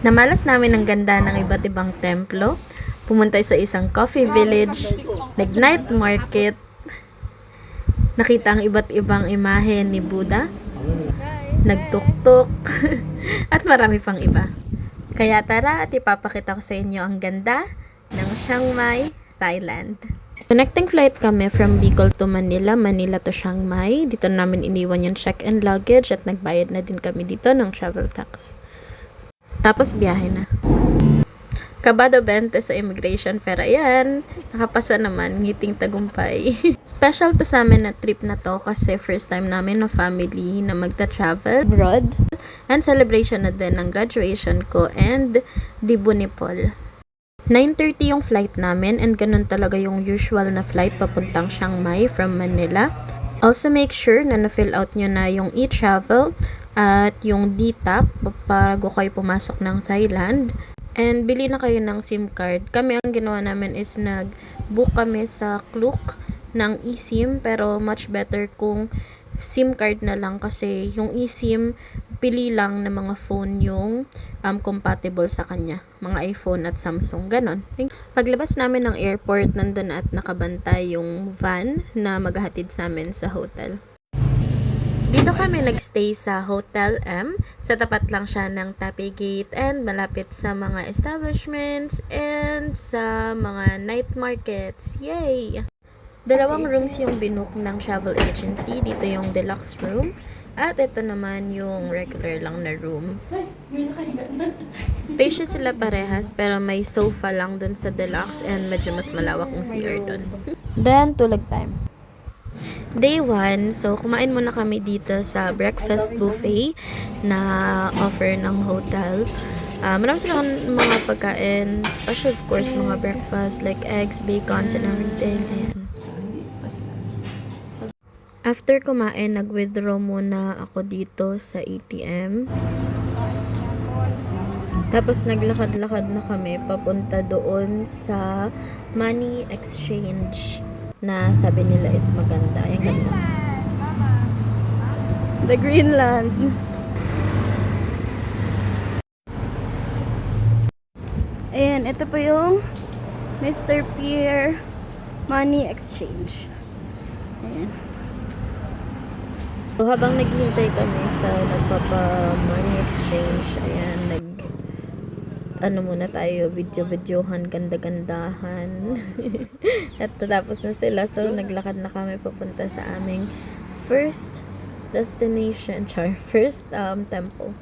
Namalas namin ang ganda ng iba't ibang templo. Pumunta sa isang coffee village, nag-night market, nakita ang iba't ibang imahe ni Buddha, nagtuktok, at marami pang iba. Kaya tara at ipapakita ko sa inyo ang ganda ng Chiang Mai, Thailand. Connecting flight kami from Bicol to Manila, Manila to Chiang Mai. Dito namin iniwan yung check-in luggage at nagbayad na din kami dito ng travel tax. Tapos biyahe na. Kabado 20 sa immigration, pero ayan, nakapasa naman, ngiting tagumpay. Special to sa amin na trip na to kasi first time namin na family na magta-travel abroad. And celebration na din ng graduation ko and Dibu ni Paul. 9:30 yung flight namin and ganun talaga yung usual na flight papuntang Chiang Mai from Manila. Also make sure na na-fill out nyo na yung e-travel at yung DTAP bago kayo pumasok ng Thailand. And bili na kayo ng SIM card. Kami ang ginawa namin is nag-book kami sa Klook ng eSIM, pero much better kung SIM card na lang kasi yung eSIM pili lang ng mga phone yung compatible sa kanya. Mga iPhone at Samsung, ganon. Paglabas namin ng airport, nandun at nakabantay yung van na maghahatid sa amin sa hotel. Dito kami nagstay sa Hotel M. Sa tapat lang siya ng Taipei Gate and malapit sa mga establishments and sa mga night markets. Yay! Dalawang rooms yung binook ng travel agency. Dito yung deluxe room. At ito naman yung regular lang na room. Spacious sila parehas pero may sofa lang dun sa deluxe and medyo mas malawak yung CR dun. Then, tulog time. Day 1, so kumain muna kami dito sa breakfast buffet na offer ng hotel. Marami silang mga pagkain, especially of course mga breakfast like eggs, bacons and everything. Ayan. After kumain, nag-withdraw muna ako dito sa ATM. Tapos naglakad-lakad na kami papunta doon sa money exchange na sabi nila is maganda. Ayan, ganda. The Greenland. Ayan, ito po yung Mr. Pierre Money Exchange. Ayan. So, habang naghihintay kami sa nagpapa-money exchange, ayan, muna tayo, video-videohan, ganda-gandahan. At tapos na sila, so naglakad na kami papunta sa aming first destination, first temple.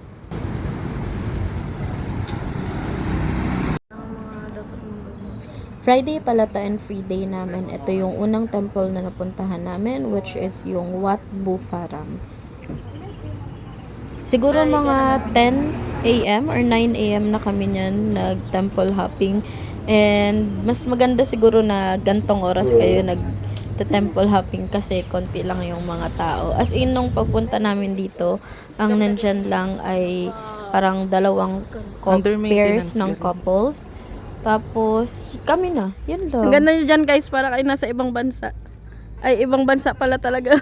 Friday pala to and free day namin. Ito yung unang temple na napuntahan namin, which is yung Wat Bu Pharam. Siguro mga 10 a.m. or 9 a.m. na kami niyan nag-temple hopping. And mas maganda siguro na gantong oras kayo nag-temple hopping kasi konti lang yung mga tao. As in, nung pagpunta namin dito, ang nandyan lang ay parang dalawang pairs ng couples. Tapos, kami na. Yan lang. Ang ganda nyo dyan guys, para kayo nasa ibang bansa. Ay, ibang bansa pala talaga.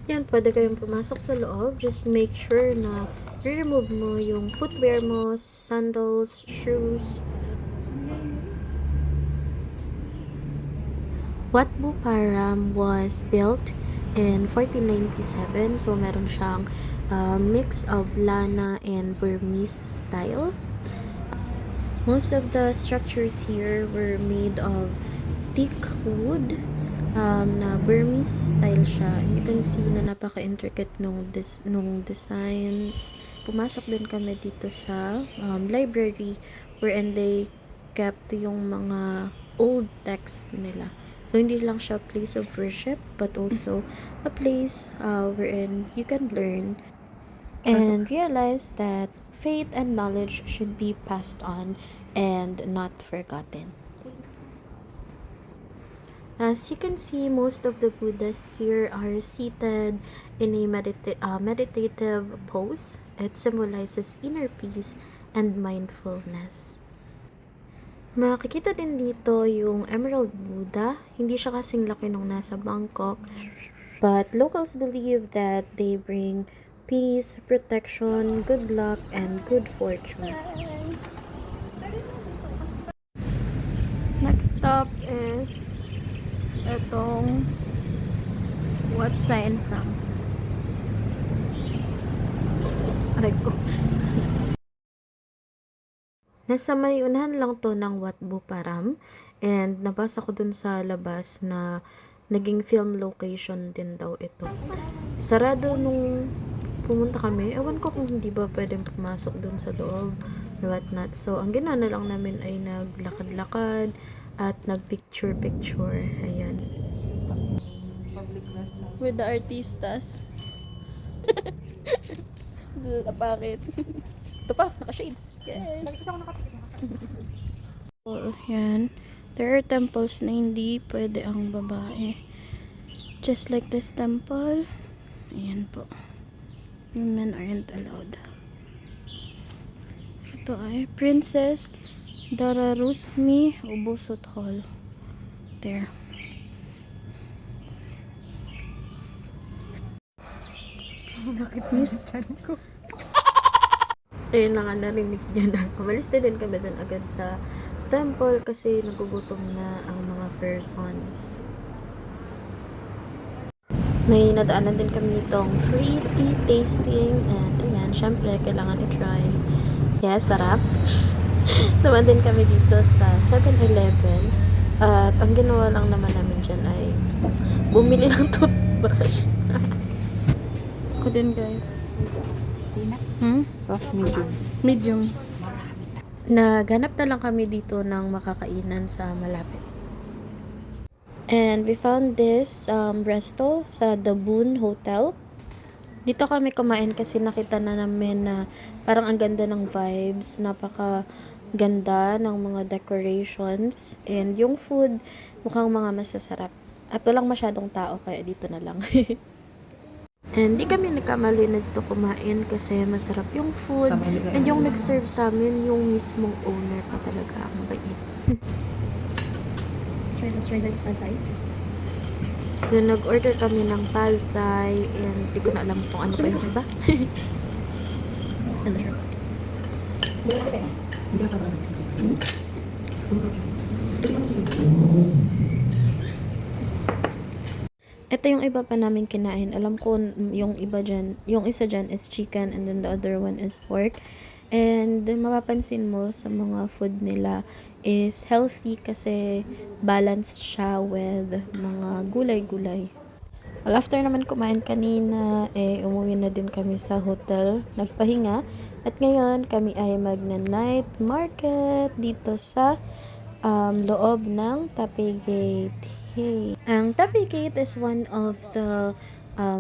Yan, pwede kayong pumasok sa loob. Just make sure na remove mo yung footwear mo, sandals, shoes. Wat Bu Pharam was built in 1497. So, meron siyang mix of Lana and Burmese style. Most of the structures here were made of teak wood. Na Burmese style siya. You can see na napaka-intricate nung designs. Pumasok din kami dito sa library wherein they kept yung mga old text nila. So, hindi lang siya a place of worship but also a place wherein you can learn and realize that faith and knowledge should be passed on and not forgotten. As you can see, most of the Buddhas here are seated in a meditative pose. It symbolizes inner peace and mindfulness. Makikita din dito yung Emerald Buddha. Hindi siya kasing laki nung nasa Bangkok. But locals believe that they bring peace, protection, good luck, and good fortune. Next stop is etong what sign from? Aray ko. Nasa may unahan lang to ng Wat Buparam, and nabasa ko dun sa labas na naging film location din daw ito. Sarado nung pumunta kami, ewan ko kung hindi ba pwedeng pumasok dun sa loob or whatnot. So, ang ginawa na lang namin ay naglakad-lakad at nagpicture-picture. Ayan. With the artistas. Bakit? Ito pa, naka-shades. Yes. So, yan. There are temples na hindi pwede ang babae. Just like this temple. Ayan po. Women aren't allowed. Ito ay Princess Dararusmi Ubusot Hall. There. Sakit miss chan ko. Ayun lang ang narinig niya na. Umalis din kami dun agad sa temple kasi nagugutom na ang mga persons. May nadaanan din kami nitong free tea tasting and ayan, syempre kailangan i-try. Yes, sarap. Naman din kami dito sa 7-Eleven at ang ginawa lang naman namin dyan ay bumili ng toothbrush. Ako din guys. Soft medium. Medium. Naghanap na lang kami dito ng makakainan sa malapit. And we found this resto sa The Boon Hotel. Dito kami kumain kasi nakita na namin na parang ang ganda ng vibes. Napaka ganda ng mga decorations. And yung food, mukhang mga masasarap. At walang masyadong tao kaya dito na lang. And di kami nagkamali na dito kumain kasi masarap yung food. And yung nag-serve sa amin, yung mismong owner pa talaga. Ang bait. Let's try this pad thai. Then nag-order kami ng pad thai and di ko na alam kung ano pa yung iba. Ano siya? Ito yung iba pa namin kinain. Alam ko yung iba dyan, yung isa dyan is chicken and then the other one is pork. And mapapansin mo sa mga food nila is healthy kasi balanced siya with mga gulay-gulay. Well, after naman kumain kanina, umuwi na din kami sa hotel, nagpahinga. At ngayon, kami ay magna-night market dito sa loob ng Taipei Gate. Hey. Ang Taipei Gate is one of the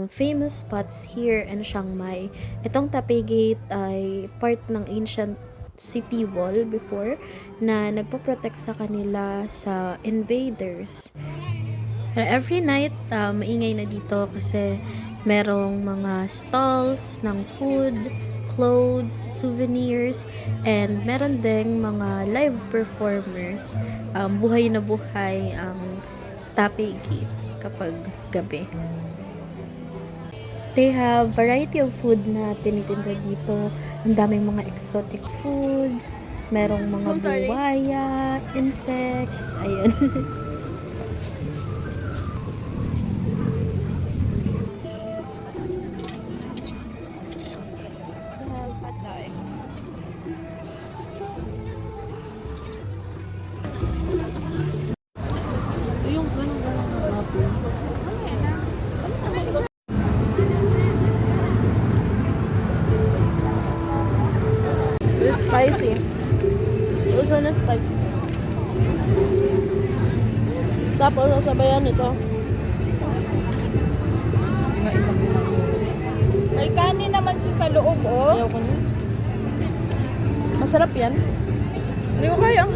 famous spots here in Chiang Mai. Itong Taipei Gate ay part ng ancient city wall before na nagpo-protect sa kanila sa invaders. Every night, maingay na dito kasi merong mga stalls ng food, clothes, souvenirs, and meron ding mga live performers. Buhay na buhay ang Taipei Gate kapag gabi. They have variety of food na tinitinda dito. Ang daming mga exotic food, merong mga buwaya, insects, ayan. Yung ganun-ganun na baboy. It's spicy. This one is spicy. Tapos sasabayan ito. May kanin naman siya sa loob, oh. Ayaw ko na. Masarap yan. Hindi ko kaya.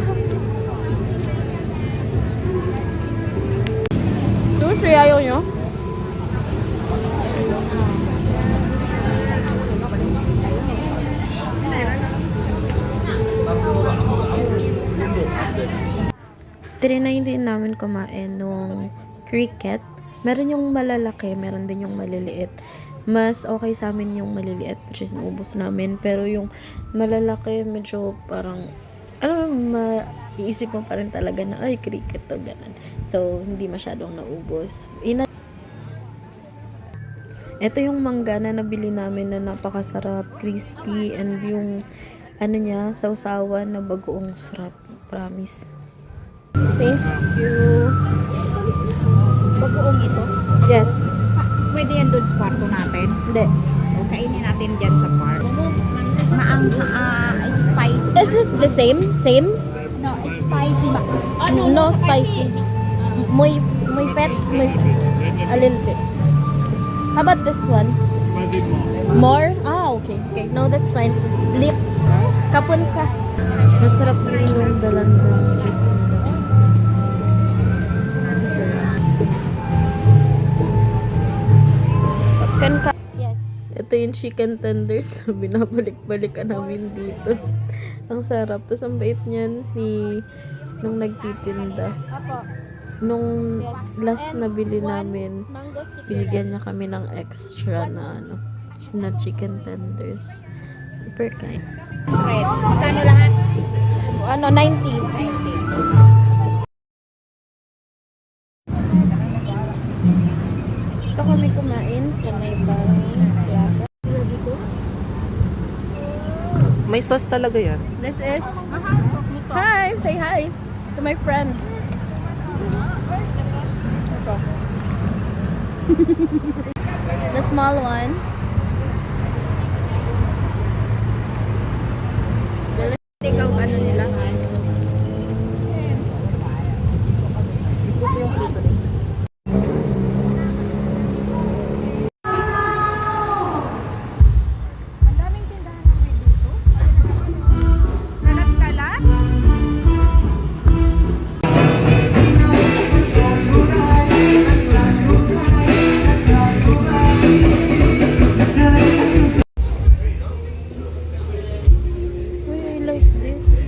Sushi, ayaw nyo? Trinay din namin kumain nung cricket. Meron yung malalaki, meron din yung maliliit. Mas okay sa amin yung maliliit, which is naubos namin. Pero yung malalaki, medyo parang, alam mo, iisip mo pa rin talaga na, ay, cricket to, ganun. So, hindi masyadong naubos. Ito yung mangga na nabili namin na napakasarap, crispy, and yung, ano niya, sausawan na bagoong sarap. Promise. Thank you. Bagoong ito. Yes. Pwede yan doon sa kwarto natin. Hindi. O, kainin natin dyan sa park. Spicy. This is the same? Same? No, it's spicy ba? No spicy. Muy fat? A little bit. How about this one? More? Ah, okay. Okay. No, that's fine. Lips. Kapon ka. Masarap rin yung dalandang juice nila. Masarap. Kapkan ka. Yes. Ito yung chicken tenders. Binabalik-balikan namin dito. Ang sarap. Tapos ang bait niyan nung nagtitinda. Apo. Nung last na bili namin, Mango sticky binigyan niya kami ng extra na na chicken tenders. Super kind. bread. Magkano lahat? Ano, 90. 90. Ito kami kumain sa may Banging Plaza. May sauce talaga yan. This is... Hi! Say hi to my friend. Ito. The small one. Ikaw, ano nila? Ang daming tindahan ng weed dito. Kalat-kalat? Uy, I like this.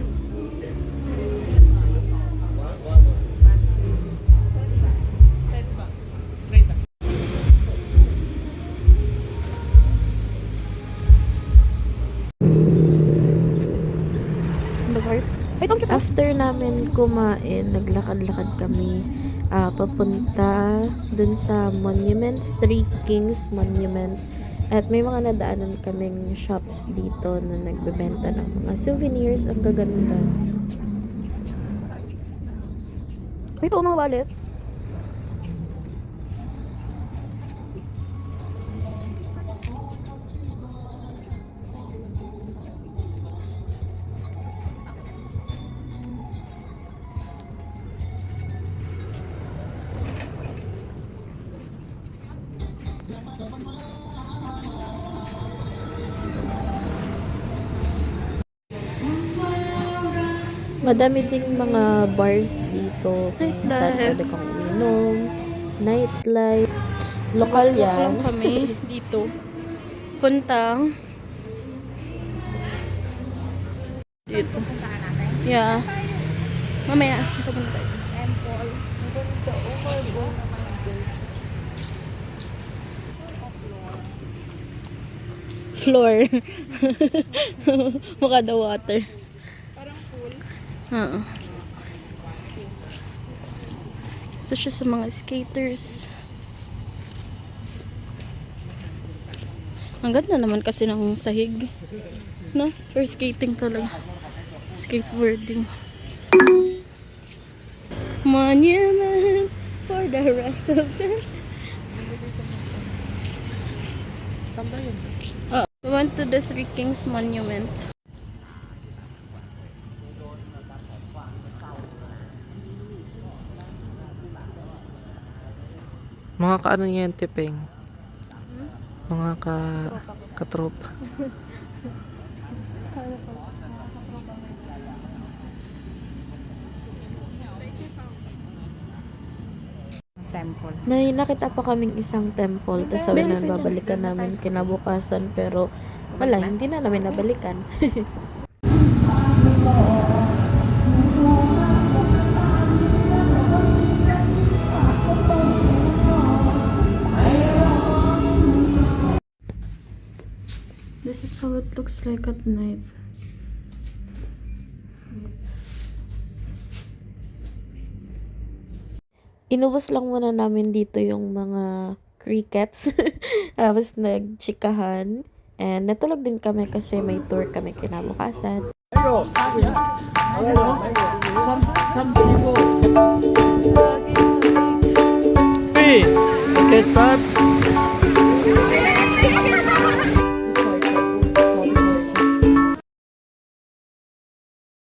After namin kumain, naglakad-lakad kami papunta dun sa Monument, Three Kings Monument. At may mga nadaanan kaming shops dito na nagbebenta ng mga souvenirs. Ang gaganda. Ito mga wallets. Madami ding mga bars dito kung saan pwede kang uminom, nightlife. Lokal yan. Lang kami dito. Puntang dito. Yeah. Mamaya, pupunta tayo. Floor. Mukha daw water. Parang pool. Oo. So siya sa mga skaters. Ang ganda naman kasi ng sahig. No? For skating talaga. Skateboarding. Monument for the rest of them. Oh, we went to the Three Kings Monument. Mga kaano yan, Tipeng? Mga katropa. Temple. May nakita pa kaming isang temple. Tapos sabi na babalikan namin kinabukasan. Pero wala, hindi na namin nabalikan. how it looks like at night. Inubos lang muna namin dito yung mga crickets. Tapos nagchikahan. And natulog din kami kasi may tour kami kinabukasan. Okay, start.